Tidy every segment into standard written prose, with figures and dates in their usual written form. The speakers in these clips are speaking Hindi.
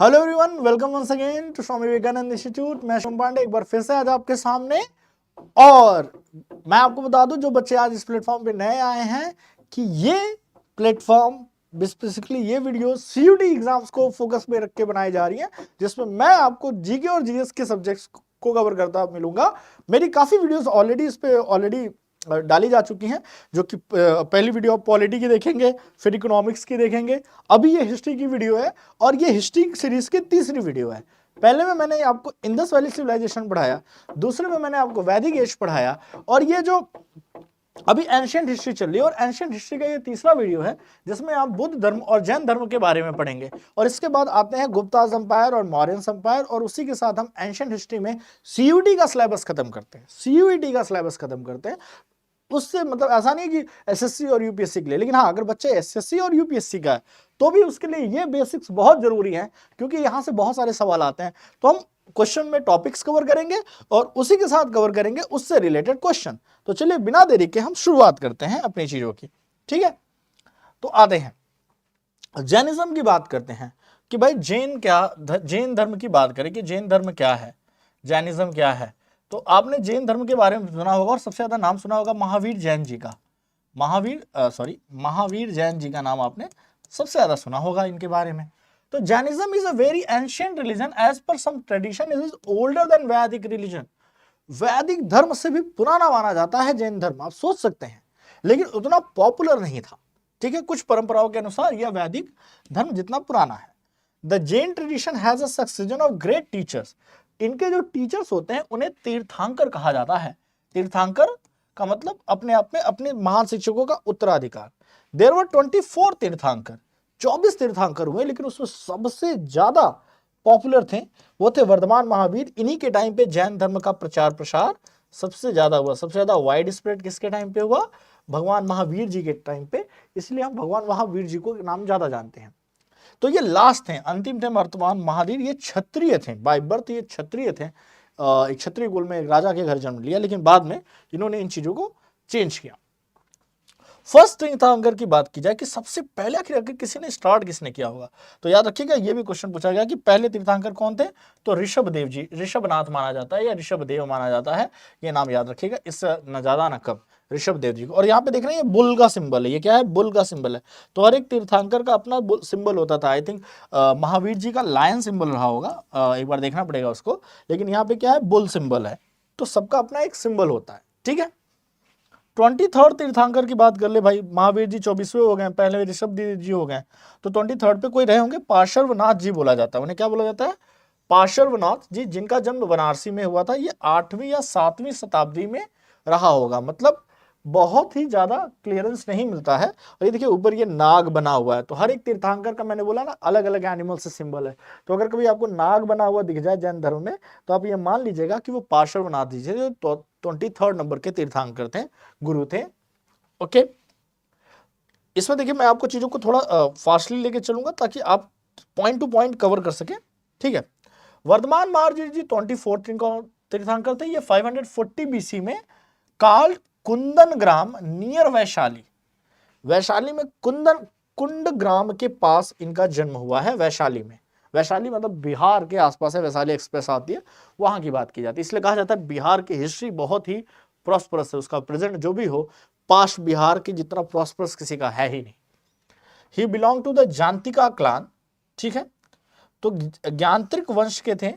Hello everyone, welcome once again to Swami Vivekananda institute. मैं शुभम पांडे एक बार फिर से आज आपके सामने। और मैं आपको बता दूं, जो बच्चे आज इस प्लेटफॉर्म पे नए आए हैं, कि ये प्लेटफॉर्म बेसिकली ये वीडियो सीयूटी एग्जाम्स को फोकस में रख के बनाई जा रही है, जिसमें मैं आपको जीके और जीएस के सब्जेक्ट्स को कवर करता मिलूंगा। मेरी काफी वीडियोस ऑलरेडी इस पे ऑलरेडी डाली जा चुकी हैं, जो कि पहली वीडियो आप पॉलिटी की देखेंगे, फिर इकोनॉमिक्स की देखेंगे, अभी ये हिस्ट्री की वीडियो है और ये हिस्ट्री सीरीज की तीसरी वीडियो है। पहले में मैंने आपको इंडस वैली सिविलाइजेशन पढ़ाया, दूसरे में मैंने आपको वैदिक एज पढ़ाया, और ये जो अभी एंशिएंट हिस्ट्री चल रही है, और एंशिएंट हिस्ट्री का ये तीसरा वीडियो है जिसमें आप बुद्ध धर्म और जैन धर्म के बारे में पढ़ेंगे। और इसके बाद आते हैं गुप्ताज एम्पायर और मौर्यन एम्पायर, और उसी के साथ हम एंशिएंट हिस्ट्री में सीयूटी का सिलेबस खत्म करते हैं। सीयूटी का सिलेबस खत्म करते हैं। उससे मतलब ऐसा नहीं कि एसएससी और यूपीएससी के लिए, लेकिन हाँ, अगर बच्चे एसएससी और यूपीएससी का है तो भी उसके लिए ये बेसिक्स बहुत जरूरी हैं, क्योंकि यहां से बहुत सारे सवाल आते हैं। तो हम क्वेश्चन में टॉपिक्स कवर करेंगे और उसी के साथ कवर करेंगे उससे रिलेटेड क्वेश्चन। तो चलिए बिना देरी के हम शुरुआत करते हैं अपनी चीजों की। ठीक है, तो आते हैं जैनिज्म की बात करते हैं कि भाई जैन धर्म की बात करें कि जैन धर्म क्या है, जैनिज्म क्या है। तो आपने जैन धर्म के बारे में सुना होगा और सबसे ज्यादा नाम सुना होगा महावीर जैन जी का। महावीर जैन जी का नाम आपने सबसे ज्यादा सुना होगा इनके बारे में। तो Jainism is a very ancient religion, as per some tradition is older than Vedic religion. वैदिक धर्म से भी पुराना माना जाता है जैन धर्म, आप सोच सकते हैं, लेकिन उतना पॉपुलर नहीं था। ठीक है, कुछ परंपराओं के अनुसार यह वैदिक धर्म जितना पुराना है। The Jain tradition has a succession of great teachers. इनके जो टीचर्स होते हैं उन्हें तीर्थंकर कहा जाता है। तीर्थंकर का मतलब अपने आप में अपने महान शिक्षकों का उत्तराधिकार। देयर वर 24 तीर्थंकर, 24 तीर्थंकर हुए, लेकिन उसमें सबसे ज्यादा पॉपुलर थे वो थे वर्धमान महावीर। इन्हीं के टाइम पे जैन धर्म का प्रचार प्रसार सबसे ज्यादा हुआ। सबसे ज्यादा वाइड स्प्रेड किसके टाइम पे हुआ? भगवान महावीर जी के टाइम पे। इसलिए हम भगवान महावीर जी को नाम ज्यादा जानते हैं। तो ये लास्ट थे, अंतिम थे वर्तमान महावीर। ये क्षत्रिय थे, बाय बर्थ ये क्षत्रिय थे। एक क्षत्रिय कुल में एक राजा के घर जन्म लिया, लेकिन बाद में इन्होंने इन चीजों को चेंज किया। फर्स्ट तीर्थंकर की बात की जाए कि सबसे पहले आखिर किसी ने स्टार्ट किसने किया होगा, तो याद रखिएगा ये भी क्वेश्चन पूछा गया कि पहले तीर्थंकर कौन थे। तो ऋषभ देव जी, ऋषभनाथ माना जाता है या ऋषभ देव माना जाता है, ये नाम याद रखिएगा, इससे न ज्यादा न कम, ऋषभ देव जी को। और यहाँ पे देख रहे हैं ये बुल का सिंबल है, ये क्या है? बुल का सिंबल है। तो हर एक तीर्थंकर का अपना सिंबल होता था। आई थिंक महावीर जी का लायन सिंबल रहा होगा, एक बार देखना पड़ेगा उसको, लेकिन यहाँ पे क्या है? बुल सिंबल है। तो सबका अपना एक सिंबल होता है। ठीक है, 23rd तीर्थंकर की बात कर ले भाई। महावीर जी 24वें हो गए, पहले ऋषभ जी हो गए, तो 23rd पे कोई रहे होंगे, पार्श्वनाथ जी बोला जाता है उन्हें। क्या बोला जाता है? पार्श्वनाथ जी, जिनका जन्म बनारसी में हुआ था। ये 8वीं या 7वीं शताब्दी में रहा होगा, मतलब बहुत ही ज्यादा क्लियरेंस नहीं मिलता है। और ये देखिए ऊपर ये नाग बना हुआ है। तो हर एक तीर्थंकर का मैंने बोला ना अलग अलग एनिमल से सिंबल है। तो अगर कभी आपको नाग बना हुआ दिख जाए जैन धर्म में, तो आप ये मान लीजिएगा कि वो पार्श्वनाथ जी थे, जो 23rd नंबर के तीर्थंकर थे, गुरु थे। ओके, इसमें देखिए मैं आपको चीजों को थोड़ा फास्टली लेके चलूंगा ताकि आप पॉइंट टू पॉइंट कवर कर सके। ठीक है, वर्धमान महावीर जी 24th तीर्थंकर थे। ये 540 बीसी में काल कुंदन ग्राम नियर वैशाली, वैशाली में कुंड ग्राम के पास इनका जन्म हुआ है। वैशाली में, वैशाली मतलब बिहार के आसपास है, वैशाली एक्सप्रेस आती है, वहां की बात की जाती है। इसलिए कहा जाता है बिहार की हिस्ट्री बहुत ही प्रॉस्परस है, उसका प्रेजेंट जो भी हो, पास्ट बिहार की जितना प्रॉस्परस किसी का है ही नहीं। ही बिलोंग टू द जानतिका क्लान। ठीक है, तो ज्ञांत्रिक वंश के थे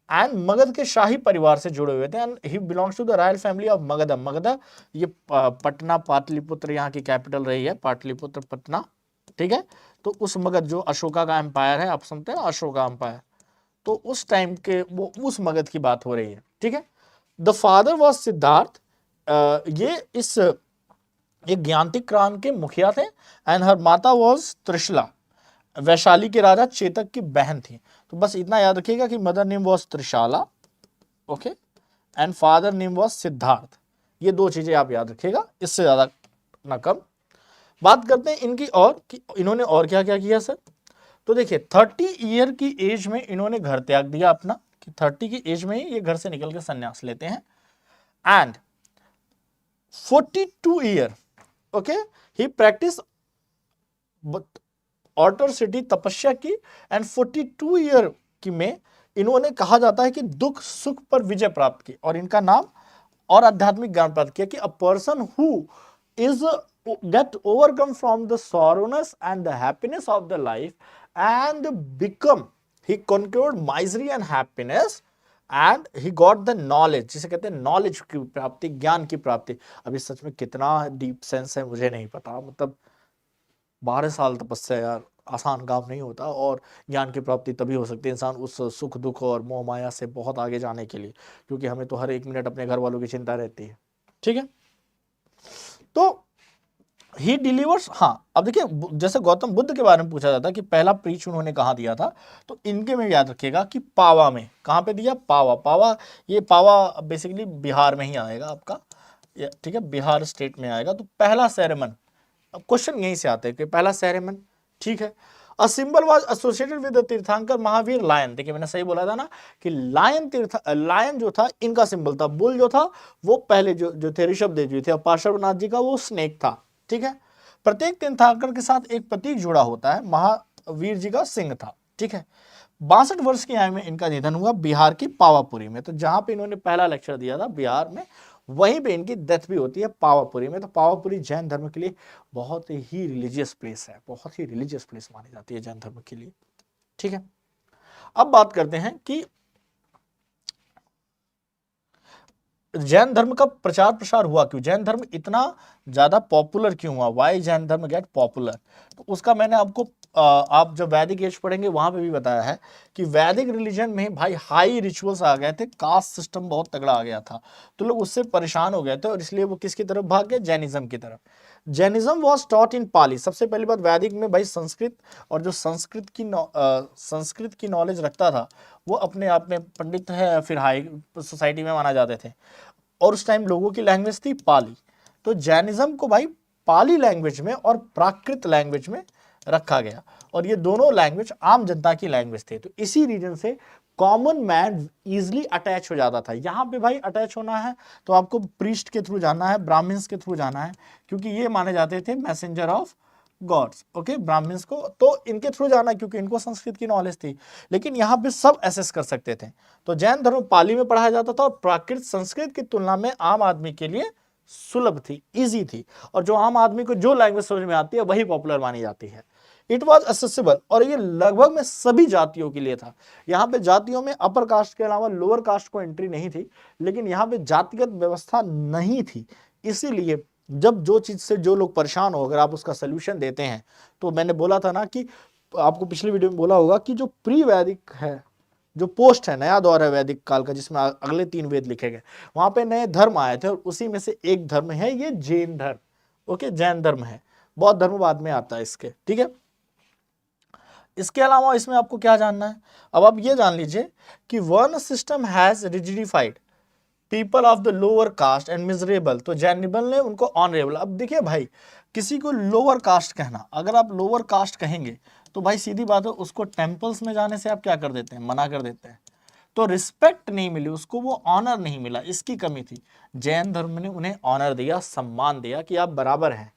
एंड मगध के शाही परिवार से जुड़े हुए थे। And he belongs to the royal family of Magadh. Magadh ये पटना पाटलिपुत्र यहाँ की कैपिटल रही है, पाटलिपुत्र पटना। ठीक है, तो उस मगध जो अशोका का एम्पायर है, आप सुनते हैं ना अशोका एम्पायर, तो उस टाइम के वो उस मगध की बात हो रही है। ठीक है, द फादर वॉज सिद्धार्थ। ये इस एक ज्ञांतिक क्रांति के मुखिया थे। एंड हर माता वॉज त्रिशला, वैशाली के राजा चेतक की बहन थी। तो बस इतना याद रखिएगा कि mother name was Trishala, okay, and father name was Siddharth. ये दो चीजें आप याद रखिएगा, इससे ज्यादा ना कम। बात करते हैं इनकी और कि इन्होंने और क्या क्या किया सर। तो देखिए 30 ईयर की एज में इन्होंने घर त्याग दिया अपना, कि 30 की एज में ही ये घर से निकल के संन्यास लेते हैं। And 42 year, okay, he practice austerity तपस्या की एंड 42 ईयर की में इन्होंने कहा जाता है कि दुख सुख पर विजय प्राप्त की और इनका नाम और आध्यात्मिक ज्ञान प्राप्त किया कि a person who is get overcome from the sorrowness and the happiness of the life and become he conquered misery and happiness and he got the knowledge, जिसे कहते हैं नॉलेज की प्राप्ति, ज्ञान की प्राप्ति। अभी सच में कितना डीप सेंस है मुझे नहीं पता, मतलब 12 साल तपस्या यार आसान काम नहीं होता, और ज्ञान की प्राप्ति तभी हो सकती है इंसान उस सुख दुख और मोह माया से बहुत आगे जाने के लिए, क्योंकि हमें तो हर एक मिनट अपने घर वालों की चिंता रहती है। ठीक है, तो ही डिलीवर्स। हाँ, अब देखिए जैसे गौतम बुद्ध के बारे में पूछा जाता है कि पहला प्रीच उन्होंने कहाँ दिया था, तो इनके में याद रखिएगा कि पावा में। कहाँ पे दिया? पावा। पावा, ये पावा बेसिकली बिहार में ही आएगा आपका, ठीक है, बिहार स्टेट में आएगा। तो पहला सेरेमन, अब क्वेश्चन यहीं से आते हैं कि पहला सेरेमन, ठीक है। A symbol was associated with the तीर्थंकर महावीर लायन। देखिए मैंने सही बोला था ना कि लायन जो था इनका सिंबल था। बुल जो था वो पहले जो थे ऋषभदेव जी थे, और पार्श्वनाथ जी का वो स्नेक था। ठीक है, प्रत्येक तीर्थंकर के साथ एक प्रतीक जुड़ा होता है, महावीर जी का सिंह था। ठीक है, 62 वर्ष की आयु में इनका निधन हुआ बिहार की पावापुरी में। तो जहां पे इन्होंने पहला लेक्चर दिया था बिहार में, वहीं पे इनकी डेथ भी होती है पावापुरी में। तो पावापुरी जैन धर्म के लिए बहुत ही रिलीजियस प्लेस है, बहुत ही रिलीजियस प्लेस मानी जाती है जैन धर्म के लिए। ठीक है, अब बात करते हैं कि जैन धर्म का प्रचार प्रसार हुआ क्यों, जैन धर्म इतना ज्यादा पॉपुलर क्यों हुआ, वाई जैन धर्म गेट पॉपुलर। तो उसका मैंने आपको आप जब वैदिक एज पढ़ेंगे वहां पे भी बताया है कि वैदिक रिलीजन में भाई हाई रिचुअल्स आ गए थे, कास्ट सिस्टम बहुत तगड़ा आ गया था, तो लोग उससे परेशान हो गए थे और इसलिए वो किसकी तरफ भाग गए? जैनिज्म की तरफ। जैनिज्म वॉज टॉट इन पाली। सबसे पहली बात, वैदिक में भाई संस्कृत, और जो संस्कृत की नॉलेज रखता था वो अपने आप में पंडित है या फिर हाई सोसाइटी में माना जाते थे, और उस टाइम लोगों की लैंग्वेज थी पाली। तो जैनिज्म को भाई पाली लैंग्वेज में और प्राकृत लैंग्वेज में रखा गया, और ये दोनों लैंग्वेज आम जनता की लैंग्वेज थे। तो इसी रीजन से कॉमन मैन इजिली अटैच हो जाता था। यहाँ पे भाई अटैच होना है तो आपको प्रीस्ट के थ्रू जाना है, ब्राह्मण्स के थ्रू जाना है, क्योंकि ये माने जाते थे messenger of gods. Okay, Brahmins को तो इनके थ्रू जाना क्योंकि इनको संस्कृत की नॉलेज थी, लेकिन यहाँ पे सब एसेस कर सकते थे। तो जैन धर्म पाली में पढ़ाया जाता था, और प्राकृत संस्कृत की तुलना में आम आदमी के लिए सुलभ थी, इजी थी, और जो आम आदमी को जो लैंग्वेज समझ में आती है वही पॉपुलर मानी जाती है। इट वॉज एक्सेसिबल, और ये लगभग में सभी जातियों के लिए था। यहाँ पे जातियों में अपर कास्ट के अलावा लोअर कास्ट को एंट्री नहीं थी, लेकिन यहाँ पे जातिगत व्यवस्था नहीं थी। इसीलिए जब जो चीज से जो लोग परेशान हो, अगर आप उसका सोल्यूशन देते हैं, तो मैंने बोला था ना कि आपको पिछली वीडियो में बोला होगा कि जो प्री वैदिक है, जो पोस्ट है, नया दौर है वैदिक काल का, जिसमें अगले 3 वेद लिखे गए, वहां पे नए धर्म आए थे, और उसी में से एक धर्म है ये जैन धर्म। ओके, जैन धर्म है, बौद्ध धर्म बाद में आता है इसके। ठीक है, इसके अलावा इसमें आपको क्या जानना है? अब आप ये जान लीजिए कि varna system has rigidified people of the lower caste and miserable. तो जैनिबल ने उनको ऑनरेबल। अब देखिए भाई, किसी को लोअर कास्ट कहना, अगर आप लोअर कास्ट कहेंगे तो भाई सीधी बात है, उसको टेंपल्स में जाने से आप क्या कर देते हैं? मना कर देते हैं। तो रिस्पेक्ट नहीं मिली उसको, वो ऑनर नहीं मिला, इसकी कमी थी। जैन धर्म ने उन्हें ऑनर दिया, सम्मान दिया कि आप बराबर हैं।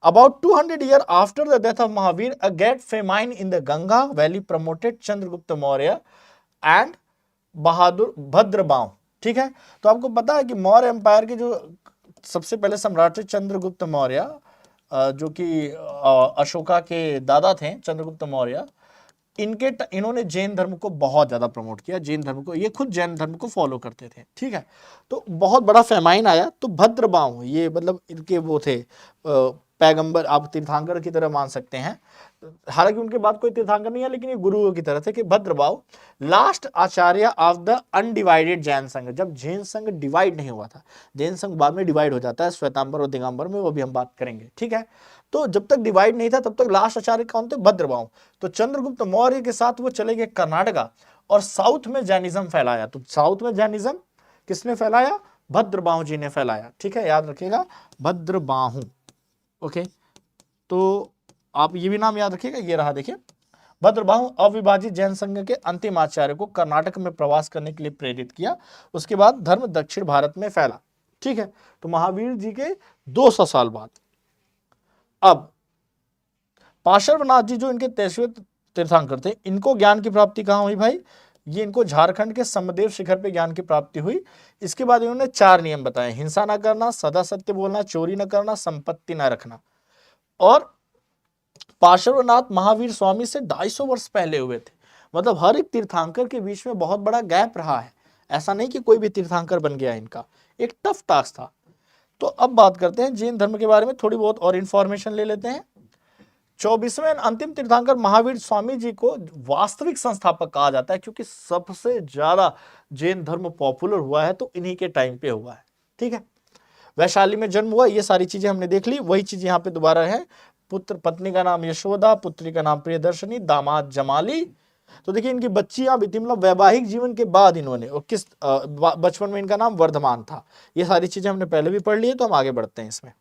About 200 years after the death of Mahavir, a great famine in the Ganga Valley promoted Chandragupta Maurya and बहादुर भद्रबाहु। ठीक है, तो आपको पता है कि मौर्य एम्पायर के जो सबसे पहले सम्राट थे चंद्रगुप्त मौर्य, जो कि अशोका के दादा थे चंद्रगुप्त मौर्य, इन्होंने जैन धर्म को बहुत ज्यादा प्रमोट किया। जैन धर्म को, ये खुद जैन धर्म को फॉलो करते थे। ठीक है, तो बहुत बड़ा फेमाइन आया, तो भद्रबाहु ये मतलब इनके वो थे पैगंबर, आप तीर्थंकर की तरह मान सकते हैं। हालांकि उनके बाद कोई तीर्थंकर नहीं है, लेकिन ये गुरुओं की तरह थे कि Bhadrabahu last Acharya of the undivided Jain संघ। जब जैन संघ डिवाइड नहीं हुआ था, जैन संघ बाद में डिवाइड हो जाता है श्वेतांबर और दिगंबर में, वो भी हम बात करेंगे। ठीक है, तो जब तक डिवाइड नहीं था तब तक लास्ट आचार्य कौन थे? भद्रबाहु। तो चंद्रगुप्त मौर्य के साथ वो चले गए कर्नाटका, और साउथ में जैनिज्म फैलाया। तो साउथ में जैनिज्म किसने फैलाया? भद्रबाहु जी ने फैलाया। ठीक है, याद रखिएगा, भद्रबाहु। ओके, तो आप ये भी नाम याद रखिएगा, ये रहा देखिए, भद्रबाहु अविभाजित जैन संघ के अंतिम आचार्य को कर्नाटक में प्रवास करने के लिए प्रेरित किया। उसके बाद धर्म दक्षिण भारत में फैला। ठीक है, तो महावीर जी के 200 साल बाद अब पार्श्वनाथ जी जो इनके 23वें तीर्थंकर थे, इनको ज्ञान की प्राप्ति कहाँ हुई भाई? ये इनको झारखंड के समदेव शिखर पे ज्ञान की प्राप्ति हुई। इसके बाद इन्होंने 4 नियम बताए, हिंसा न करना, सदा सत्य बोलना, चोरी न करना, संपत्ति न रखना। और पार्श्वनाथ महावीर स्वामी से 250 वर्ष पहले हुए थे। मतलब हर एक तीर्थंकर के बीच में बहुत बड़ा गैप रहा है, ऐसा नहीं कि कोई भी तीर्थंकर बन गया, इनका एक टफ टास्क था। तो अब बात करते हैं जैन धर्म के बारे में, थोड़ी बहुत और इंफॉर्मेशन ले लेते हैं। 24वें अंतिम तीर्थंकर महावीर स्वामी जी को वास्तविक संस्थापक कहा जाता है, क्योंकि सबसे ज्यादा जैन धर्म पॉपुलर हुआ है तो इन्हीं के टाइम पे हुआ है। ठीक है, वैशाली में जन्म हुआ, ये सारी चीजें हमने देख ली। वही चीज यहाँ पे दोबारा है, पुत्र पत्नी का नाम यशोदा, पुत्री का नाम प्रियदर्शनी, दामाद जमाली। तो देखिए इनकी बच्चियां भी थी, मतलब वैवाहिक जीवन के बाद इन्होंने, और किस बचपन में इनका नाम वर्धमान था। ये सारी चीजें हमने पहले भी पढ़ ली है, तो हम आगे बढ़ते हैं इसमें।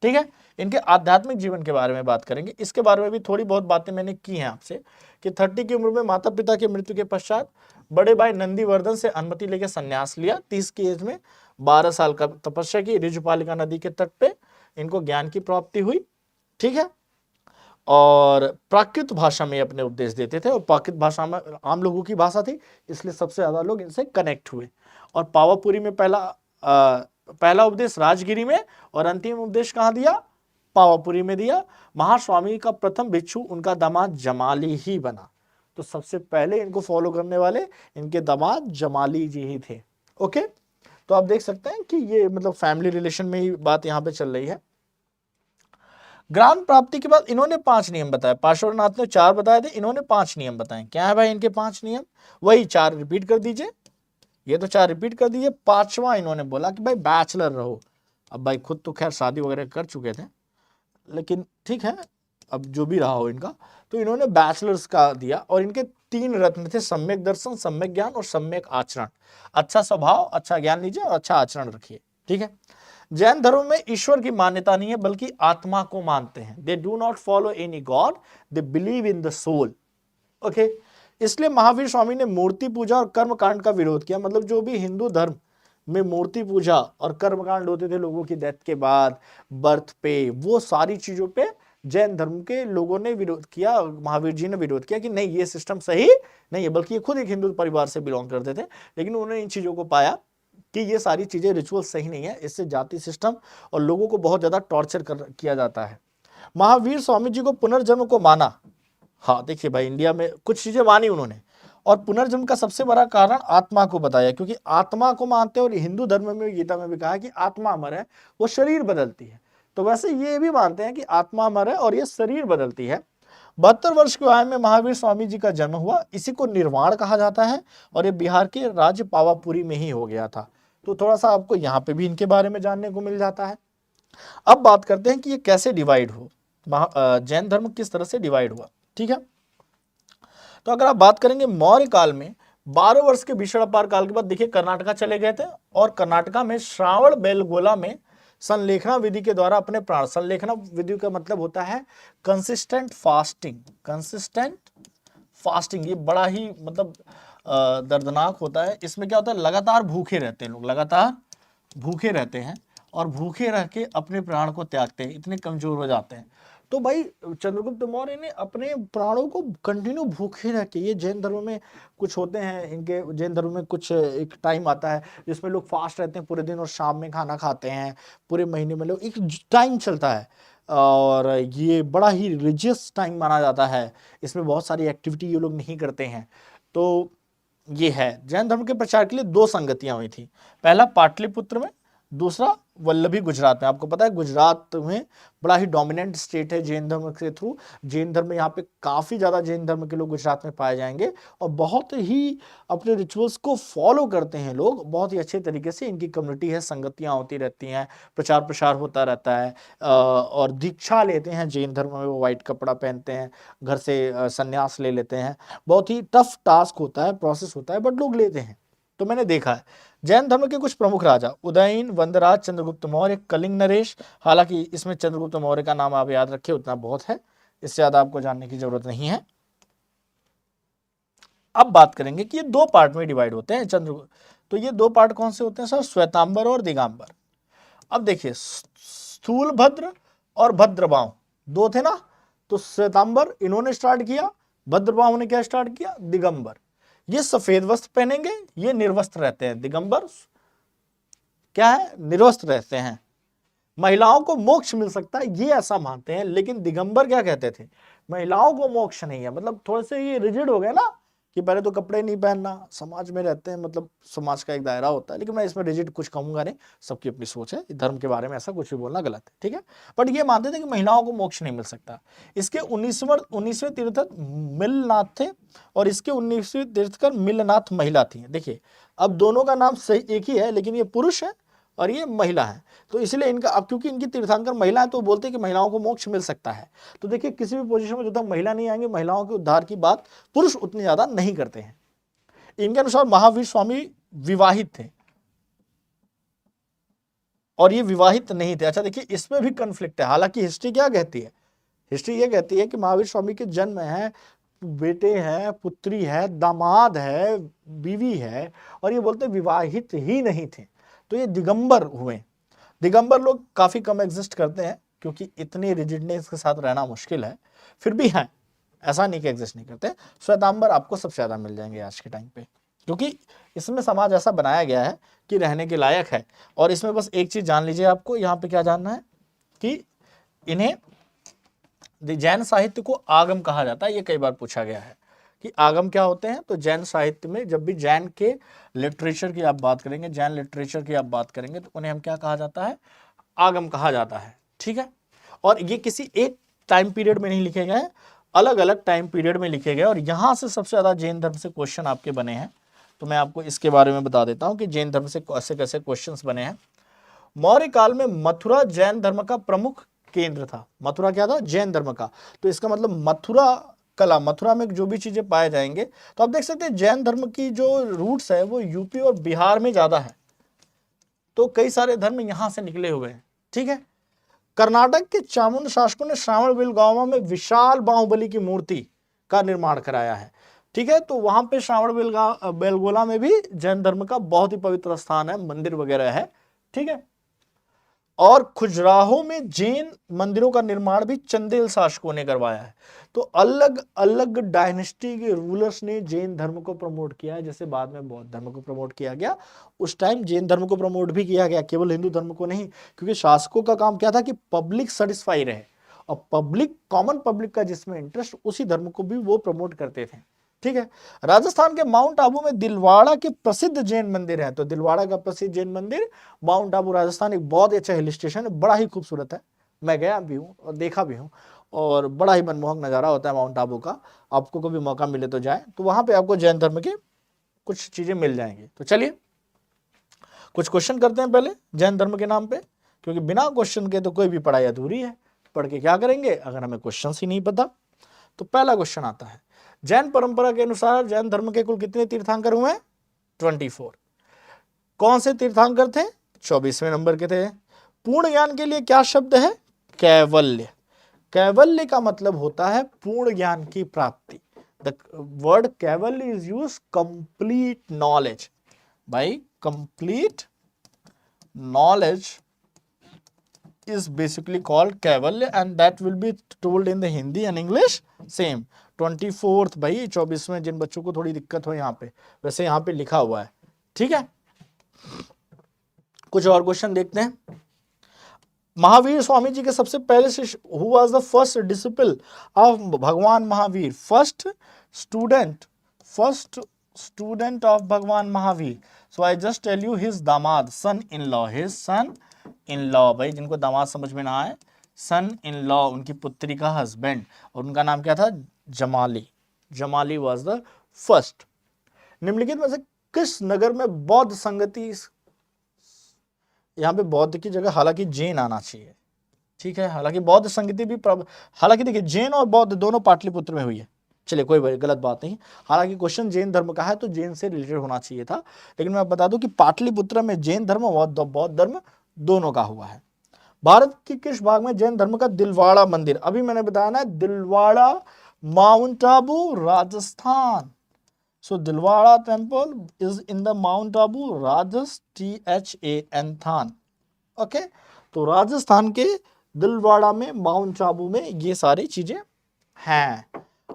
ठीक है, इनके आध्यात्मिक जीवन के बारे में बात करेंगे। इसके बारे में भी थोड़ी बहुत बातें मैंने की हैं आपसे, कि 30 की उम्र में माता पिता की मृत्यु के पश्चात बड़े भाई नंदीवर्धन से अनुमति लेकर संन्यास लिया। 30 की एज में 12 साल का तपस्या की, ऋजुपालिका नदी के तट पे इनको ज्ञान की प्राप्ति हुई। ठीक है, और प्राकृत भाषा में अपने उपदेश देते थे, और प्राकृत भाषा में आम लोगों की भाषा थी, इसलिए सबसे ज्यादा लोग इनसे कनेक्ट हुए। और पावापुरी में पहला उपदेश राजगिरी में, और अंतिम उपदेश कहाँ दिया? पावापुरी में दिया। महास्वामी का प्रथम भिक्षु उनका दामाद जमाली ही बना। तो सबसे पहले इनको फॉलो करने वाले इनके दामाद जमाली जी ही थे। ओके, तो आप देख सकते हैं कि ये मतलब फैमिली रिलेशन में ही बात यहाँ पे चल रही है। ज्ञान प्राप्ति के बाद इन्होंने 5 नियम बताए। पार्श्वनाथ ने 4 बताए थे, इन्होंने 5 नियम बताए। क्या है भाई इनके 5 नियम? वही 4 रिपीट कर दीजिए, ये तो 4 रिपीट कर दीजिए। 5वां इन्होंने बोला कि भाई बैचलर रहो। अब भाई खुद तो खैर शादी वगैरह कर चुके थे, लेकिन ठीक है, अब जो भी रहा हो इनका, तो इन्होंने बैचलर्स का दिया। और इनके 3 रत्न थे, सम्यक दर्शन, सम्यक ज्ञान और सम्यक आचरण। अच्छा स्वभाव, अच्छा ज्ञान लीजिए और अच्छा आचरण रखिए। ठीक है, जैन धर्म में ईश्वर की मान्यता नहीं है, बल्कि आत्मा को मानते हैं। They do not follow any god, they believe in the soul. Okay, इसलिए महावीर स्वामी ने मूर्ति पूजा और कर्म कांड का विरोध किया। मतलब जो भी हिंदू धर्म में मूर्ति पूजा और कर्म कांड होते थे लोगों की डेथ के बाद, बर्थ पे, वो सारी चीजों पे जैन धर्म के लोगों ने विरोध किया। महावीर जी ने विरोध किया कि नहीं, ये सिस्टम सही नहीं है, बल्कि ये खुद एक हिंदू परिवार से बिलोंग करते थे, लेकिन उन्होंने इन चीजों को पाया कि ये सारी चीजें रिचुअल सही नहीं है, इससे जाति सिस्टम और लोगों को बहुत ज्यादा टॉर्चर किया जाता है। महावीर स्वामी जी को पुनर्जन्म को माना। हाँ देखिए भाई, इंडिया में कुछ चीजें मानी उन्होंने, और पुनर्जन्म का सबसे बड़ा कारण आत्मा को बताया, क्योंकि आत्मा को मानते हैं। और हिंदू धर्म में गीता में भी कहा है कि आत्मा अमर है, वो शरीर बदलती है। तो वैसे ये भी मानते हैं कि आत्मा अमर है और ये शरीर बदलती है। 72 वर्ष की आयु में महावीर स्वामी जी का जन्म हुआ। इसी को निर्वाण कहा जाता है, और ये बिहार के राज्य पावापुरी में ही हो गया था। तो थोड़ा सा आपको यहाँ पे भी इनके बारे में जानने को मिल जाता है। अब बात करते हैं कि ये कैसे डिवाइड हो, जैन धर्म किस तरह से डिवाइड हुआ। ठीक है, तो अगर आप बात करेंगे मौर्य काल में 12 वर्ष के भीषणापार काल के बाद देखिए कर्नाटका चले गए थे, और कर्नाटका में श्रावण बेलगोला में संलेखना विधि के द्वारा अपने प्राण, संलेखना विधि का मतलब होता है कंसिस्टेंट फास्टिंग। कंसिस्टेंट फास्टिंग ये बड़ा ही मतलब दर्दनाक होता है। इसमें क्या होता है, लगातार भूखे रहते हैं लोग, लगातार भूखे रहते हैं, और भूखे रह के अपने प्राण को त्यागते हैं, इतने कमजोर हो जाते हैं। तो भाई चंद्रगुप्त मौर्य ने अपने प्राणों को कंटिन्यू भूखे रह के, ये जैन धर्म में कुछ होते हैं, इनके जैन धर्म में कुछ एक टाइम आता है जिसमें लोग फास्ट रहते हैं पूरे दिन, और शाम में खाना खाते हैं। पूरे महीने में लोग एक टाइम चलता है, और ये बड़ा ही रिलीजियस टाइम माना जाता है। इसमें बहुत सारी एक्टिविटी ये लोग नहीं करते हैं। तो ये है, जैन धर्म के प्रचार के लिए 2 संगतियां हुई थी। पहला पाटलिपुत्र में, दूसरा वल्लभी गुजरात में। आपको पता है गुजरात में बड़ा ही डोमिनेंट स्टेट है जैन धर्म के थ्रू। जैन धर्म यहाँ पे काफी ज्यादा जैन धर्म के लोग गुजरात में पाए जाएंगे, और बहुत ही अपने रिचुअल्स को फॉलो करते हैं लोग बहुत ही अच्छे तरीके से। इनकी कम्युनिटी है, संगतियां होती रहती हैं, प्रचार प्रसार होता रहता है, और दीक्षा लेते हैं जैन धर्म में। वो व्हाइट कपड़ा पहनते हैं, घर से संन्यास ले लेते हैं। बहुत ही टफ टास्क होता है, प्रोसेस होता है, बट लोग लेते हैं। तो मैंने देखा है जैन धर्म के कुछ प्रमुख राजा, उदयन, वंदराज, चंद्रगुप्त मौर्य, कलिंग नरेश। हालांकि इसमें चंद्रगुप्त मौर्य का नाम आप याद रखिए, उतना बहुत है, इससे ज्यादा आपको जानने की जरूरत नहीं है। अब बात करेंगे कि ये 2 पार्ट में डिवाइड होते हैं चंद्रगुप्त। तो ये 2 पार्ट कौन से होते हैं सर? श्वेतांबर और दिगंबर। अब देखिए स्थूल भद्र और भद्रबाहु 2 थे ना, तो श्वेतांबर इन्होंने स्टार्ट किया, भद्रबाहु ने क्या स्टार्ट किया, दिगंबर। ये सफेद वस्त्र पहनेंगे, ये निर्वस्त्र रहते हैं। दिगंबर क्या है, निर्वस्त्र रहते हैं। महिलाओं को मोक्ष मिल सकता है ये ऐसा मानते हैं, लेकिन दिगंबर क्या कहते थे, महिलाओं को मोक्ष नहीं है। मतलब थोड़े से ये रिजिड हो गए ना कि पहले तो कपड़े नहीं पहनना, समाज में रहते हैं, मतलब समाज का एक दायरा होता है। लेकिन मैं इसमें रिजिड कुछ कहूंगा नहीं, सबकी अपनी सोच है, धर्म के बारे में ऐसा कुछ भी बोलना गलत है, ठीक है। बट ये मानते थे कि महिलाओं को मोक्ष नहीं मिल सकता। इसके 19वें तीर्थकर मिलनाथ थे और इसके 19वीं तीर्थकर मिलनाथ महिला थी। देखिए अब दोनों का नाम सही एक ही है, लेकिन ये पुरुष है और ये महिला है, तो इसलिए इनका, अब क्योंकि इनकी तीर्थंकर महिला है तो बोलते हैं कि महिलाओं को मोक्ष मिल सकता है। तो देखिए किसी भी पोजीशन में जब तक महिला नहीं आएंगे, महिलाओं के उद्धार की बात पुरुष उतनी ज्यादा नहीं करते हैं। इनके अनुसार महावीर स्वामी विवाहित थे और ये विवाहित नहीं थे। अच्छा देखिए इसमें भी कंफ्लिक्ट है। हालांकि हिस्ट्री क्या कहती है, हिस्ट्री ये कहती है कि महावीर स्वामी के जन्म है, बेटे हैं, पुत्री है, दामाद है, बीवी है, और ये बोलते विवाहित ही नहीं थे। तो ये दिगंबर हुए। दिगंबर लोग काफी कम एग्जिस्ट करते हैं क्योंकि इतनी रिजिडनेस के साथ रहना मुश्किल है, फिर भी हैं, ऐसा नहीं कि एग्जिस्ट नहीं करते। श्वेतांबर आपको सबसे ज्यादा मिल जाएंगे आज के टाइम पे, क्योंकि इसमें समाज ऐसा बनाया गया है कि रहने के लायक है। और इसमें बस एक चीज जान लीजिए, आपको यहाँ पे क्या जानना है कि इन्हें जैन साहित्य को आगम कहा जाता है। ये कई बार पूछा गया है कि आगम क्या होते हैं। तो जैन साहित्य में जब भी जैन के लिटरेचर की आप बात करेंगे, जैन लिटरेचर की आप बात करेंगे, तो उन्हें हम क्या कहा जाता है, आगम कहा जाता है, ठीक है। और ये किसी एक टाइम पीरियड में नहीं लिखे गए, अलग अलग टाइम पीरियड में लिखे गए। और यहां से सबसे ज्यादा जैन धर्म से क्वेश्चन आपके बने हैं। तो मैं आपको इसके बारे में बता देता हूं कि जैन धर्म से कैसे कैसे क्वेश्चन बने हैं। मौर्य काल में मथुरा जैन धर्म का प्रमुख केंद्र था। मथुरा क्या था, जैन धर्म का। तो इसका मतलब मथुरा कला, मथुरा में जो भी चीजें पाए जाएंगे। तो आप देख सकते हैं जैन धर्म की जो रूट्स है वो यूपी और बिहार में ज्यादा है, तो कई सारे धर्म यहां से निकले हुए हैं, ठीक है। कर्नाटक के चामुंड शासकों ने श्रावणबेलगोला में विशाल बाहुबली की मूर्ति का निर्माण कराया है, ठीक है। तो वहां पे श्रावणबेलगोला में भी जैन धर्म का बहुत ही पवित्र स्थान है, मंदिर वगैरह है, ठीक है। और खजुराहो में जैन मंदिरों का निर्माण भी चंदेल शासकों ने करवाया है। तो अलग अलग डायनेस्टी के रूलर्स ने जैन धर्म को प्रमोट किया है। जैसे बाद में बौद्ध धर्म को प्रमोट किया गया, उस टाइम जैन धर्म को प्रमोट भी किया गया, केवल हिंदू धर्म को नहीं। क्योंकि शासकों का काम क्या था कि पब्लिक सेटिस्फाई रहे, और पब्लिक, कॉमन पब्लिक का जिसमें इंटरेस्ट, उसी धर्म को भी वो प्रमोट करते थे, ठीक है। राजस्थान के माउंट आबू में दिलवाड़ा के प्रसिद्ध जैन मंदिर है। तो दिलवाड़ा का प्रसिद्ध जैन मंदिर माउंट आबू राजस्थान, एक बहुत अच्छा हिल स्टेशन है, बड़ा ही खूबसूरत है। मैं गया भी हूँ और देखा भी हूँ, और बड़ा ही मनमोहक नज़ारा होता है माउंट आबू का। आपको कभी मौका मिले तो जाए, तो वहां पे आपको जैन धर्म के कुछ चीजें मिल जाएंगी। तो चलिए कुछ क्वेश्चन करते हैं पहले जैन धर्म के नाम पे, क्योंकि बिना क्वेश्चन के तो कोई भी पढ़ाई अधूरी है। पढ़ के क्या करेंगे अगर हमें क्वेश्चन ही नहीं पता। तो पहला क्वेश्चन आता है, जैन परंपरा के अनुसार जैन धर्म के कुल कितने तीर्थंकर हुए? 24। कौन से तीर्थंकर थे? 24वें नंबर के थे। पूर्ण ज्ञान के लिए क्या शब्द है? कैवल्य। कैवल्य का मतलब होता है पूर्ण ज्ञान की प्राप्ति। The word Kaivalya is use complete knowledge. भाई complete knowledge is basically called Kaivalya, and that will be told in the Hindi and English same। 24th भाई 24वें, जिन बच्चों को थोड़ी दिक्कत हो यहाँ पे, वैसे यहाँ पे लिखा हुआ है, ठीक है। कुछ और क्वेश्चन देखते हैं। महावीर स्वामी जी के सबसे पहले शिष्य, who was the first disciple of भगवान Mahavir? First student of Bhagwan Mahavir. So I just tell you, his दामाद, son in law, his son in law. भाई जिनको दामाद समझ में ना आए, सन इन लॉ, उनकी पुत्री का हस्बैंड, और उनका नाम क्या था? Jamali. Jamali was the first. निम्नलिखित में से किस नगर में बौद्ध संगति, यहाँ पे बौद्ध की जगह हालांकि जैन आना चाहिए, ठीक है। हालांकि बौद्ध संगति भी, हालांकि देखिए जैन और बौद्ध दोनों पाटलिपुत्र में हुई है, चलिए कोई गलत बात नहीं। हालांकि क्वेश्चन जैन धर्म का है तो जैन से रिलेटेड होना चाहिए था, लेकिन मैं बता दूं कि पाटलिपुत्र में जैन धर्म और बौद्ध धर्म दोनों का हुआ है। भारत के किस भाग में जैन धर्म का दिलवाड़ा मंदिर? अभी मैंने बताया ना, Dilwara, mount Abu, Rajasthan. So Dilwara temple is in the mount Abu, Rajasthan. Okay, तो राजस्थान के दिलवाड़ा में, माउंट आबू में ये सारी चीजें हैं।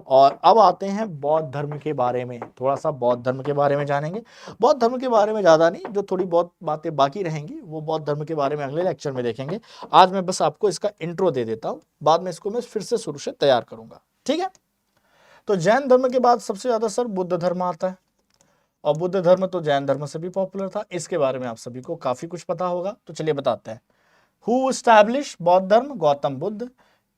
और अब आते हैं बौद्ध धर्म के बारे में, थोड़ा सा बौद्ध धर्म के बारे में जानेंगे। बौद्ध धर्म के बारे में ज्यादा नहीं, जो थोड़ी बहुत बातें बाकी रहेंगी वो बौद्ध धर्म के बारे में अगले लेक्चर में देखेंगे। आज मैं बस आपको इसका इंट्रो दे देता हूं, बाद में इसको मैं फिर से शुरू से तैयार करूंगा, ठीक है। तो जैन धर्म के बाद सबसे ज्यादा सर बुद्ध धर्म आता है, और बुद्ध धर्म तो जैन धर्म से भी पॉपुलर था। इसके बारे में आप सभी को काफी कुछ पता होगा, तो चलिए बताते हैं। हु एस्टैब्लिश बौद्ध धर्म? Gautam Buddha.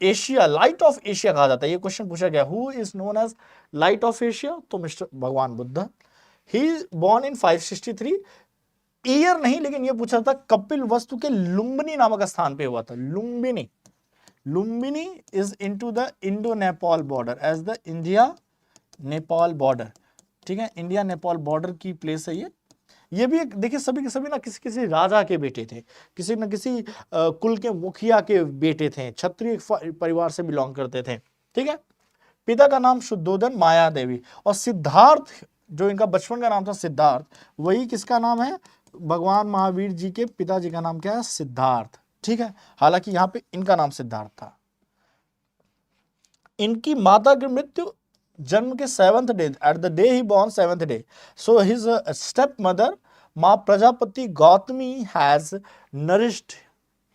Asia, light of Asia कहा जाता है, ये क्वेश्चन पूछा गया, who is known as light of Asia? तो मिस्टर भगवान Buddha. He born in 563, year नहीं लेकिन ये पूछा था कपिल वस्तु के लुम्बिनी नामक स्थान पे हुआ था। Lumbini, Lumbini is into the Indo Nepal border as the India Nepal border, ठीक है, इंडिया नेपाल बॉर्डर की प्लेस है ये भी एक देखिए, सभी के सभी ना किसी किसी राजा के बेटे थे, किसी न किसी कुल के मुखिया के बेटे थे, क्षत्रिय परिवार से बिलोंग करते थे, ठीक है। पिता का नाम शुद्धोधन, माया देवी, और सिद्धार्थ जो इनका बचपन का नाम था सिद्धार्थ, वही किसका नाम है? भगवान महावीर जी के पिताजी का नाम क्या है? सिद्धार्थ, ठीक है। हालांकि यहाँ पे इनका नाम सिद्धार्थ था। इनकी माता की मृत्यु जन्म के 7th day, at the day he born 7th day, so his step mother माँ Prajapati Gautami has nourished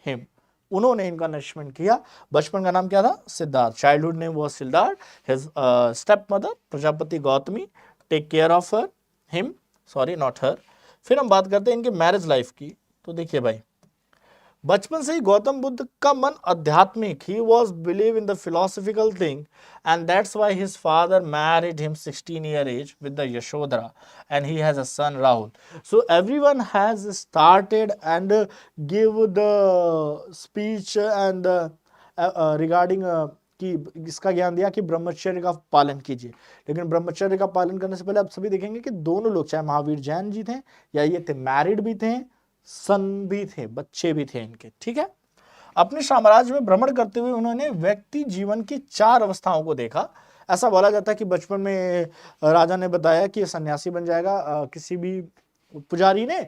him, उन्होंने इनका नरिशमेंट किया। बचपन का नाम क्या था? Siddharth. Childhood name was Siddharth. His step mother Prajapati Gautami take care of her him, sorry not her. फिर हम बात करते हैं इनके मैरिज लाइफ की। तो देखिए भाई, बचपन से ही गौतम बुद्ध का मन आध्यात्मिक, he was believe in the philosophical thing, and that's why his father married him 16 year age with the Yashodhara, and he has a son Rahul. So everyone has started and give the speech and regarding कि इसका ज्ञान दिया कि ब्रह्मचर्य का पालन कीजिए। लेकिन ब्रह्मचर्य का पालन करने से पहले आप सभी देखेंगे कि दोनों लोग, चाहे महावीर जैन जी थे या ये थे, मैरिड भी थे, सन भी थे, बच्चे भी थे इनके, ठीक है। अपने साम्राज्य में भ्रमण करते हुए उन्होंने व्यक्ति जीवन की 4 अवस्थाओं को देखा। ऐसा बोला जाता है कि बचपन में राजा ने बताया कि सन्यासी बन जाएगा किसी भी पुजारी ने,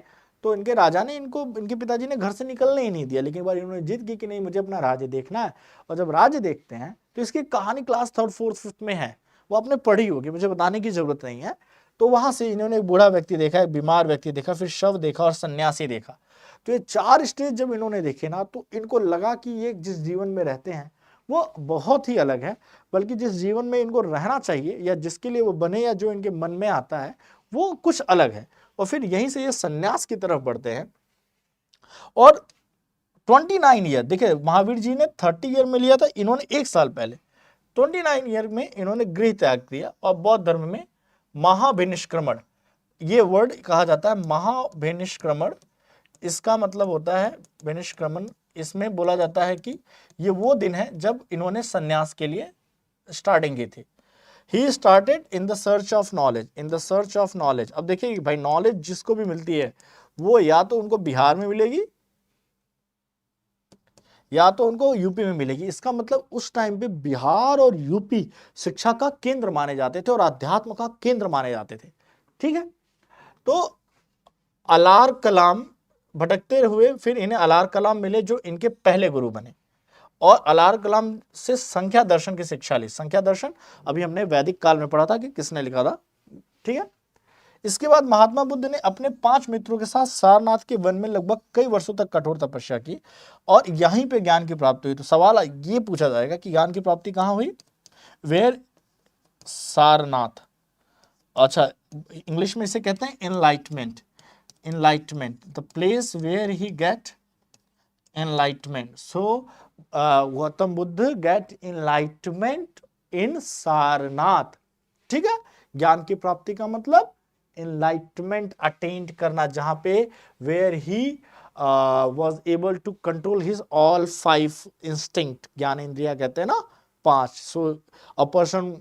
तो इनके राजा ने इनको, इनके पिताजी ने घर से निकलने ही नहीं दिया। लेकिन बार इन्होंने जिद की कि नहीं, मुझे अपना राज्य देखना है। और जब राज्य देखते हैं तो इसकी कहानी क्लास 3rd 4th 5th में है, वो आपने पढ़ी होगी, मुझे बताने की जरूरत नहीं है। तो वहां से इन्होंने एक बूढ़ा व्यक्ति देखा, एक बीमार व्यक्ति देखा, फिर शव देखा और सन्यासी देखा। तो ये 4 स्टेज जब इन्होंने देखे ना, तो इनको लगा कि ये जिस जीवन में रहते हैं वो बहुत ही अलग है, बल्कि जिस जीवन में इनको रहना चाहिए या जिसके लिए वो बने या जो इनके मन में आता है वो कुछ अलग है। और फिर यहीं से ये सन्यास की तरफ बढ़ते हैं। और 29 ईयर, देखिए महावीर जी ने 30 ईयर में लिया था, इन्होंने 1 साल पहले 29 ईयर में इन्होंने गृह त्याग किया। और बौद्ध धर्म में महाभिनिष्क्रमण, ये वर्ड कहा जाता है महाभिनिष्क्रमण, इसका मतलब होता है विनिष्क्रमण। इसमें बोला जाता है कि ये वो दिन है जब इन्होंने सन्यास के लिए स्टार्टिंग की थी। He started in the search of knowledge, in the search of knowledge. अब देखिए भाई, नॉलेज जिसको भी मिलती है वो या तो उनको बिहार में मिलेगी या तो उनको यूपी में मिलेगी। इसका मतलब उस टाइम पे बिहार और यूपी शिक्षा का केंद्र माने जाते थे और अध्यात्म का केंद्र माने जाते थे, ठीक है। तो अलार कलाम भटकते हुए फिर इन्हें अलार कलाम मिले, जो इनके पहले गुरु बने, और अलार कलाम से संख्या दर्शन की शिक्षा ली। संख्या दर्शन अभी हमने वैदिक काल में पढ़ा था कि किसने लिखा था, ठीक है। इसके बाद महात्मा बुद्ध ने अपने 5 मित्रों के साथ सारनाथ के वन में लगभग कई वर्षों तक कठोर तपस्या की और यहीं पे ज्ञान की प्राप्ति हुई। तो सवाल ये पूछा जाएगा कि ज्ञान की प्राप्ति कहाँ हुई? वेयर? सारनाथ। अच्छा, इंग्लिश में इसे कहते हैं enlightenment. Enlightenment, the place where he get enlightenment. So Gautam Buddha get enlightenment in Sarnath, ठीक है। ज्ञान की प्राप्ति का मतलब enlightenment attained करना, जहां पे where he was able to control his all 5 instinct, ज्ञान इंद्रिया कहते हैं ना 5। So a person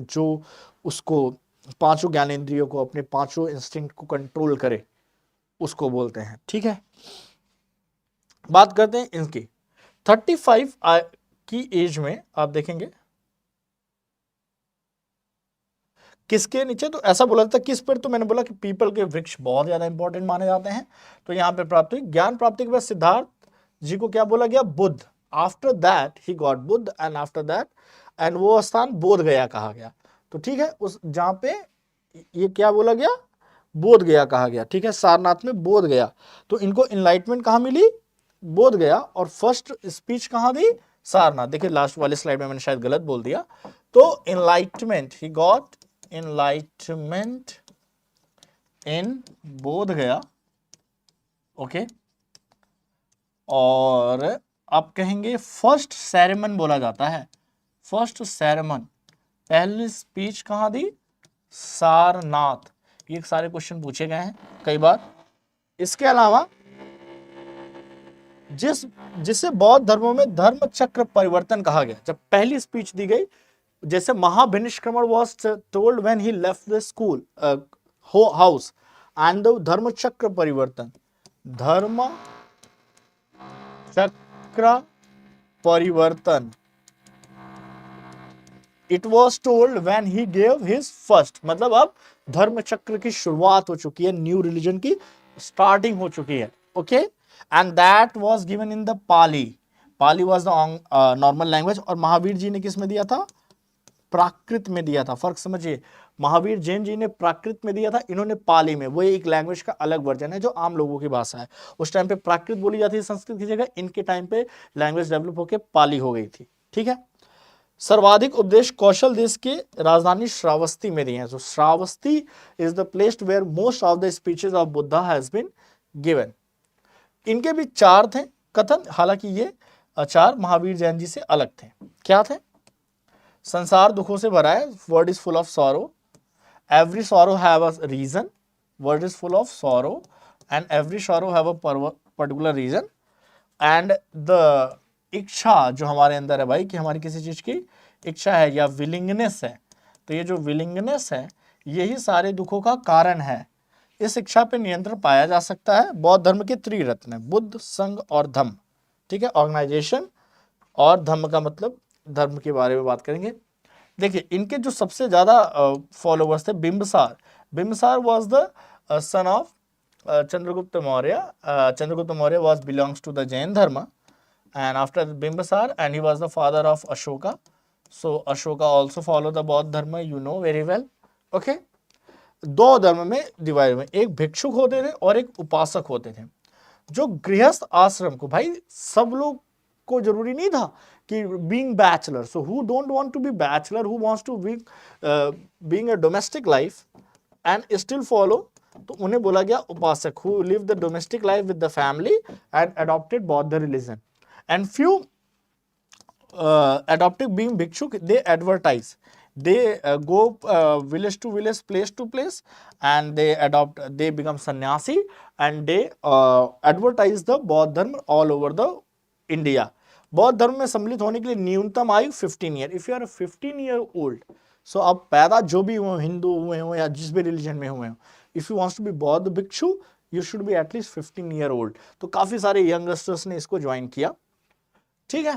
जो उसको 5 ज्ञानेंद्रियों को, अपने 5 इंस्टिंक्ट को कंट्रोल करे, उसको बोलते हैं, ठीक है। बात करते हैं इनकी 35 की एज में। आप देखेंगे किसके नीचे, तो ऐसा बोला जाता है किस पर, तो मैंने बोला कि पीपल के वृक्ष बहुत ज्यादा इंपॉर्टेंट माने जाते हैं। तो यहाँ पे प्राप्त हुई ज्ञान प्राप्ति के बाद सिद्धार्थ जी को क्या बोला गया? Buddha. After that he got Buddha and after that, and वो स्थान बोध गया कहा गया। तो ठीक है, उस जहां पे ये क्या बोला गया, बोध गया कहा गया। ठीक है, सारनाथ में बोध गया। तो इनको इनलाइटमेंट कहाँ मिली, बोध गया। और फर्स्ट स्पीच कहाँ दी, सारनाथ। देखिए लास्ट वाले स्लाइड में मैंने शायद गलत बोल दिया। तो इनलाइटमेंट, ही गॉट इनलाइटमेंट इन बोध गया। ओके, और आप कहेंगे फर्स्ट सेरेमन बोला जाता है, फर्स्ट सेरेमन, पहली स्पीच कहाँ दी, सारनाथ। ये सारे क्वेश्चन पूछे गए हैं कई बार। इसके अलावा जिसे बौद्ध धर्मों में धर्म चक्र परिवर्तन कहा गया, जब पहली स्पीच दी गई, जैसे Mahabhinishkraman was told when he left the school house, and the Dharma Chakra Parivartan, Dharma Chakra Parivartan, it was told when he gave his first, मतलब अब धर्म चक्र की शुरुआत हो चुकी है, न्यू रिलीजन की स्टार्टिंग हो चुकी है। Okay, and that was given in the Pali, Pali was the normal language. और महावीर जी ने किस में दिया था, प्राकृत में दिया था। फर्क समझिए, महावीर जैन जी ने प्राकृत में दिया था, इन्होंने पाली में। वो एक लैंग्वेज का अलग वर्जन है जो आम लोगों की भाषा है। उस टाइम पे प्राकृत बोली जाती थी संस्कृत की जगह, इनके टाइम पे लैंग्वेज डेवलप होकर पाली हो गई थी। ठीक है, सर्वाधिक उपदेश कौशल देश के राजधानी श्रावस्ती में दिए हैं। So Shravasti is the place where most of the speeches of Buddha has been given. इनके भी चार थे कथन, हालांकि ये चार महावीर जैन जी से अलग थे। क्या थे, संसार दुखों से भरा है, world is full of sorrow, every sorrow have a reason, world is full of sorrow and every sorrow have a particular reason, and the इच्छा जो हमारे अंदर है भाई, कि हमारी किसी चीज की इच्छा है या विलिंगनेस है, तो ये जो विलिंगनेस है यही सारे दुखों का कारण है। इस इच्छा पे नियंत्रण पाया जा सकता है। बौद्ध धर्म के त्रिरत्न, बुद्ध, संघ और धम्म। ठीक है, ऑर्गेनाइजेशन और धम्म का मतलब धर्म के बारे में बात करेंगे। देखिए इनके जो सबसे ज्यादा फॉलोवर्स थे, Bimbisara, Bimbisara was the son of Chandragupta Maurya. Chandragupta Maurya was belongs to the Jain धर्म, and after Bimbisar, and he was the father of Ashoka. So Ashoka also followed the Bauddha dharma, you know very well. Okay, दो धर्म में डिवाइड हुए, एक भिक्षुक होते थे और एक उपासक होते थे। जो गृहस्थ आश्रम को, भाई सब लोग को जरूरी नहीं था कि being bachelor, so who don't want to be bachelor, who wants to be being a domestic life and still follow, तो उन्हें बोला गया उपासक, who live the domestic life with the family and adopted Bauddh religion. And few adoptive being bhikshuk, they advertise, they go village to village, place to place, and they become sannyasi, and they advertise the बौद्ध धर्म all over the India। बौद्ध धर्म में सम्मिलित होने के लिए न्यूनतम आयु 15 year. If you are 15 year old, so आप पैदा जो भी हुए, हिंदू हुए हो या जिस भी रिलीजन में हुए हो, if you wants to be Bauddh bhikshu, you should be at least 15 year old. तो काफी सारे यंगस्टर्स ने इसको ज्वाइन किया। ठीक है,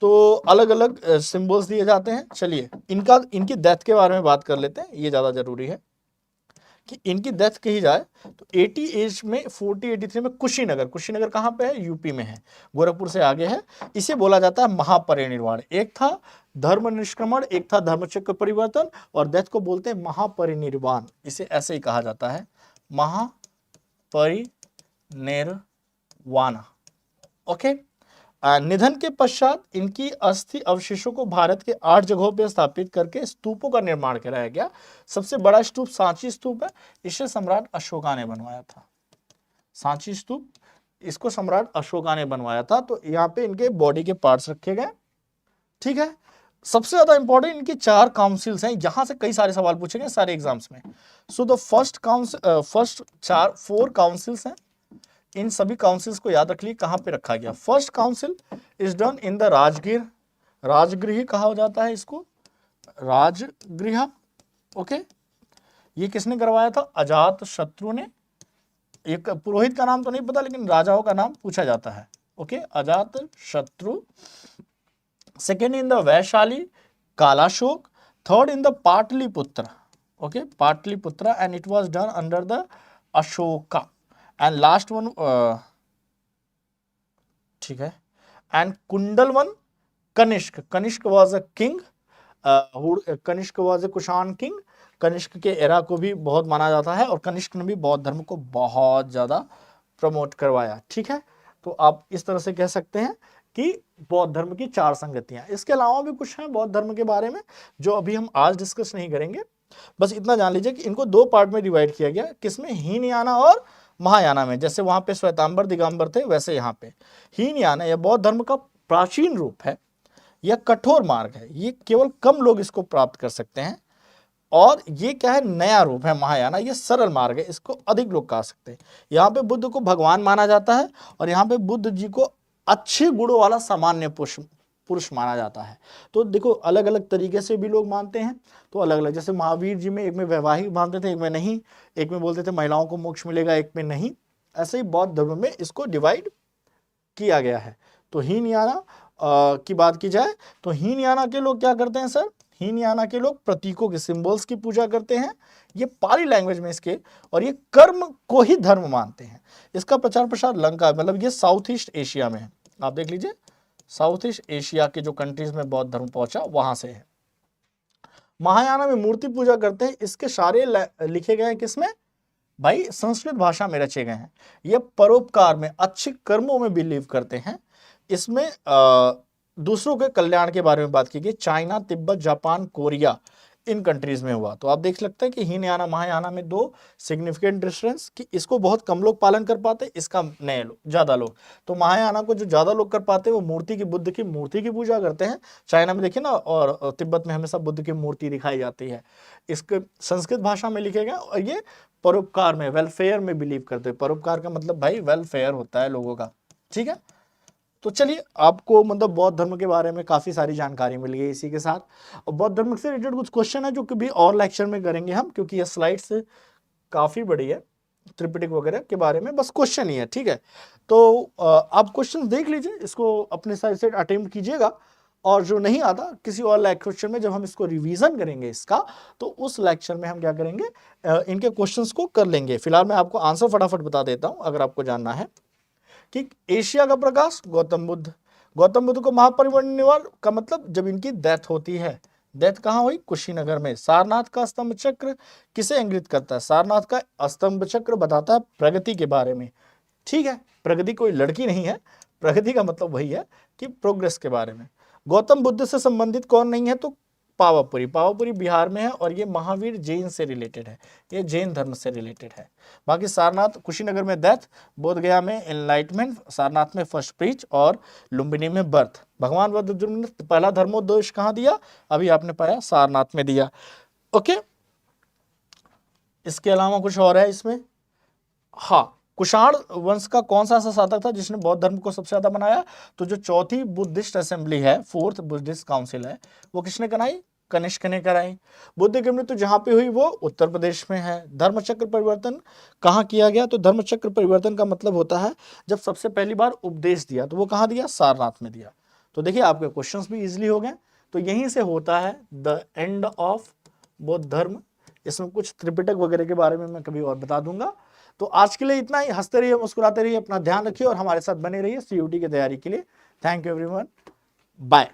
तो अलग अलग सिंबल्स दिए जाते हैं। चलिए इनकी डेथ के बारे में बात कर लेते हैं, ये ज्यादा जरूरी है कि इनकी डेथ कही जाए तो 80 एज में 4083 में कुशीनगर, कुशीनगर कहाँ पे है, यूपी में है, गोरखपुर से आगे है। इसे बोला जाता है महापरिनिर्वाण। एक था धर्म निष्क्रमण, एक था धर्मचक्र परिवर्तन, और डेथ को बोलते हैं महापरिनिर्वाण। इसे ऐसे ही कहा जाता है, महापरिनिर्वाण। ओके, निधन के पश्चात इनकी अस्थि अवशेषों को भारत के 8 जगहों पर स्थापित करके स्तूपों का निर्माण कराया गया। सबसे बड़ा स्तूप सांची स्तूप है, इसे सम्राट अशोका ने बनवाया था। सांची स्तूप, इसको सम्राट अशोका ने बनवाया था। तो यहाँ पे इनके बॉडी के पार्ट्स रखे गए। ठीक है, सबसे ज्यादा इंपॉर्टेंट इनकी 4 काउंसिल्स हैं, यहां से कई सारे सवाल पूछे गए सारे एग्जाम्स में। सो द फर्स्ट 4 काउंसिल्स हैं, इन सभी काउंसिल्स को याद रख लीजिए कहां पे रखा गया। First council is done in the Rajgir, Rajgriha कहा जाता है इसको, राजगृह। ओके, ये किसने करवाया था, अजात शत्रु ने। एक पुरोहित का नाम तो नहीं पता, लेकिन राजाओं का नाम पूछा जाता है। Okay, Ajatashatru. Second in the Vaishali, Kalashok. Third in the Pataliputra, okay, Pataliputra, and it was done under the Ashoka. And last one, ठीक है, and Kundalwan Kanishk. Kanishk was a king. Kanishka was a Kushan king. कनिष्क के एरा को भी बहुत माना जाता है और कनिष्क ने भी बौद्ध धर्म को बहुत ज्यादा प्रमोट करवाया। ठीक है, तो आप इस तरह से कह सकते हैं कि बौद्ध धर्म की 4 संगतियां। इसके अलावा भी कुछ हैं बौद्ध धर्म के बारे में जो अभी हम आज डिस्कस नहीं करेंगे। बस इतना जान लीजिए कि इनको 2 पार्ट में डिवाइड किया गया, किसमें, हीनयाना और महायाना में। जैसे वहां पे श्वेतांबर दिगंबर थे, वैसे यहाँ पे हीनयाना यह बौद्ध धर्म का प्राचीन रूप है, यह कठोर मार्ग है, ये केवल कम लोग इसको प्राप्त कर सकते हैं। और ये क्या है, नया रूप है महायाना, ये सरल मार्ग है, इसको अधिक लोग कह सकते हैं। यहाँ पे बुद्ध को भगवान माना जाता है और यहाँ पे बुद्ध जी को अच्छे गुणों वाला सामान्य पुरुष माना जाता है। तो देखो अलग अलग तरीके से भी लोग मानते हैं, तो अलग अलग, जैसे महावीर जी में एक में वैवाहिक मानते थे, एक में नहीं, एक में बोलते थे महिलाओं को मोक्ष मिलेगा, एक में नहीं। ऐसे ही बौद्ध धर्म में इसको डिवाइड किया गया है। तो हीनयाना की बात की जाए तो हीनयाना के लोग क्या करते हैं सर, हीनयाना के लोग प्रतीकों के, सिंबल्स की पूजा करते हैं, ये पाली लैंग्वेज में इसके, और ये कर्म को ही धर्म मानते हैं। इसका प्रचार प्रसार लंका, मतलब ये साउथ ईस्ट एशिया में है। आप देख लीजिए साउथ ईस्ट एशिया के जो कंट्रीज में बौद्ध धर्म पहुंचा वहां से है। महायाना में मूर्ति पूजा करते हैं, इसके सारे लिखे गए हैं किसमें भाई, संस्कृत भाषा में रचे गए हैं। ये परोपकार में, अच्छे कर्मों में बिलीव करते हैं। इसमें दूसरों के कल्याण के बारे में बात की गई। चाइना, तिब्बत, जापान, कोरिया, इन कंट्रीज में हुआ। तो आप देख सकते हैं कि हीनयाना महायाना में 2 सिग्निफिकेंट डिफरेंस, कि इसको बहुत कम लोग पालन कर पाते, इसका नए लोग, ज्यादा लोग। तो महायाना को जो ज्यादा लोग कर पाते हैं वो मूर्ति की, बुद्ध की मूर्ति की पूजा करते हैं। चाइना में देखिए ना, और तिब्बत में हमेशा बुद्ध की मूर्ति दिखाई जाती है। इसके संस्कृत भाषा में लिखे गए, और ये परोपकार में, वेलफेयर में बिलीव करते हैं। परोपकार का मतलब भाई वेलफेयर होता है लोगों का। ठीक है, तो चलिए आपको मतलब बौद्ध धर्म के बारे में काफी सारी जानकारी मिल गई इसी के साथ। और बौद्ध धर्म से रिलेटेड कुछ क्वेश्चन है जो कि भी और लेक्चर में करेंगे हम, क्योंकि ये स्लाइड्स काफी बड़ी है, त्रिपिटक वगैरह के बारे में बस क्वेश्चन ही है। ठीक है, तो आप क्वेश्चन देख लीजिए, इसको अपने साइड से अटेम्प्ट कीजिएगा, और जो नहीं आता किसी और लेक्चर में जब हम इसको रिवीजन करेंगे इसका, तो उस लेक्चर में हम क्या करेंगे, इनके क्वेश्चंस को कर लेंगे। फिलहाल मैं आपको आंसर फटाफट बता देता हूं अगर आपको जानना है। कि एशिया का प्रकाश गौतम बुद्ध। गौतम बुद्ध को महापरिनिर्वाण का मतलब जब इनकी डेथ होती है। डेथ कहाँ हुई, कुशीनगर में। सारनाथ का स्तंभ चक्र किसे इंगित करता है, सारनाथ का स्तंभ चक्र बताता है प्रगति के बारे में। ठीक है, प्रगति कोई लड़की नहीं है, प्रगति का मतलब वही है कि प्रोग्रेस के बारे में। गौतम बुद्ध से संबंधित कौन नहीं है, तो पावापुरी। पावापुरी बिहार में है और ये महावीर जैन से रिलेटेड है, ये जैन धर्म से रिलेटेड है। बाकी सारनाथ, कुशीनगर में डेथ, बोधगया में एनलाइटमेंट, सारनाथ में फर्स्ट प्रीच और लुम्बिनी में बर्थ। भगवान बुद्ध ने पहला धर्मोपदेश कहाँ दिया, अभी आपने पाया सारनाथ में दिया। ओके, इसके अलावा कुछ और है इसमें। हाँ, कुषाण वंश का कौन सा ऐसा शासक था जिसने बौद्ध धर्म को सबसे ज्यादा बनाया, तो जो चौथी बुद्धिस्ट असेंबली है, 4th बुद्धिस्ट काउंसिल है, वो किसने कराई, कनिष्क ने कराई। बुद्ध की मृत्यु जहां पे हुई वो उत्तर प्रदेश में है। धर्मचक्र परिवर्तन कहाँ किया गया, तो धर्मचक्र परिवर्तन का मतलब होता है जब सबसे पहली बार उपदेश दिया, तो वो कहाँ दिया, सारनाथ में दिया। तो देखिए आपके क्वेश्चंस भी इजीली हो गए। तो यहीं से होता है द एंड ऑफ बौद्ध धर्म। इसमें कुछ त्रिपिटक वगैरह के बारे में मैं कभी और बता दूंगा। तो आज के लिए इतना ही। हंसते रहिए, मुस्कुराते रहिए, अपना ध्यान रखिए और हमारे साथ बने रहिए CUT की तैयारी के लिए। Thank you everyone, bye.